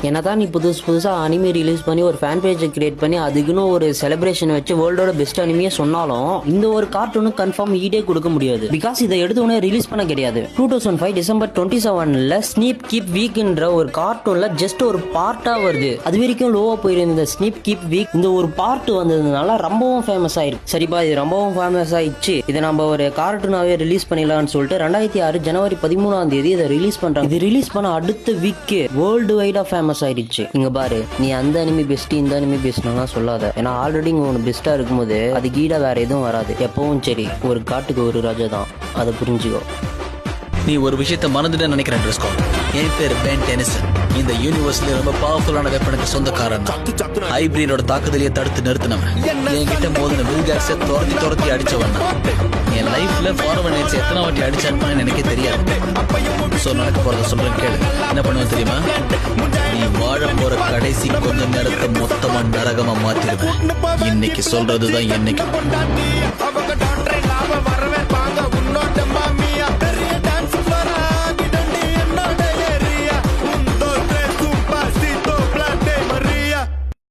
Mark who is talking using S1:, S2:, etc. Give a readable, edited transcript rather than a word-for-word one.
S1: என்னதான் நீ புதுசா அனிமே ரிலீஸ் பண்ணி ஒரு ஃபேன் பேஜை கிரியேட் பண்ணி அதுக்குன்னு ஒரு செலிப்ரேஷன் வச்சு வேர்ல்டோட பெஸ்ட் அனிமையே சொன்னாலும் இந்த ஒரு கார்ட்டூனு கன்ஃபார்ம் ஈடே கொடுக்க முடியாது. பிகாஸ் இதை எடுத்த உடனே ரிலீஸ் பண்ண கிடையாது. 2005 டிசம்பர் 27 ஸ்னீப் கீப் வீக்ன்ற ஒரு கார்ட்டூன்ல ஜஸ்ட் ஒரு பார்ட்டா வருது. அது வரைக்கும் லோவா போயிருந்த ஸ்னீப் கீப் வீக் இந்த ஒரு பார்ட் வந்ததுனால ரொம்பவும் ஃபேமஸ் ஆயிருக்கு. சரிப்பா, இது ரொம்பவும் ஃபேமஸ் ஆயிடுச்சு, இதை நம்ம ஒரு கார்ட்டூனாவே ரிலீஸ் பண்ணிடலாம்னு சொல்லிட்டு 2006 ஜனவரி 13 இதை ரிலீஸ் பண்றாங்க. இது ரிலீஸ் பண்ண அடுத்த வீக்கே வேர்ல்டு வைடா ஃபேமஸ் ஆயிடுச்சு. இங்க பாரு, நீ அந்த அனிமி பெஸ்ட் இந்த அனிமி பெஸ்ட்லாம் சொல்லாத. ஏன்னா ஆல்ரெடி இங்க ஒன்று பெஸ்டா இருக்கும்போது அது கீழே வேற எதுவும் வராது. எப்பவும் சரி, ஒரு காட்டுக்கு ஒரு ராஜா தான், அதை புரிஞ்சுக்கோ.
S2: நீ ஒரு விஷயத்த மறந்துட்டு நினைக்கிறேன் ட்ரெஸ்கோ. என் பேர் பென் டெனிசன். இந்த யூனிவர்ஸ்ல ரொம்ப பவர்ஃபுல்லான வெப்பனுக்கு சொந்தக்காரன். ஹைப்ரீடோட தாக்குதலையே தடுத்து நிறுத்தினவன். என்கிட்ட மோதின வில்காக்ஸை துரத்தி அடிச்சவன். என் லைஃப்ல ஃபார்வர்ட் நைட்ஸ் எத்தனை வாட்டி அடிச்சான்னு எனக்கே தெரியாது. ஸோ நடக்க போறத சொல்றேன் கேளு. என்ன பண்ணுவேன் தெரியுமா? நீ வாழ போற கடைசி கொஞ்ச நேரத்தை மொத்தமா நரகமா மாத்திடுவேன். இன்னைக்கு சொல்றதுதான் என்னைக்கு.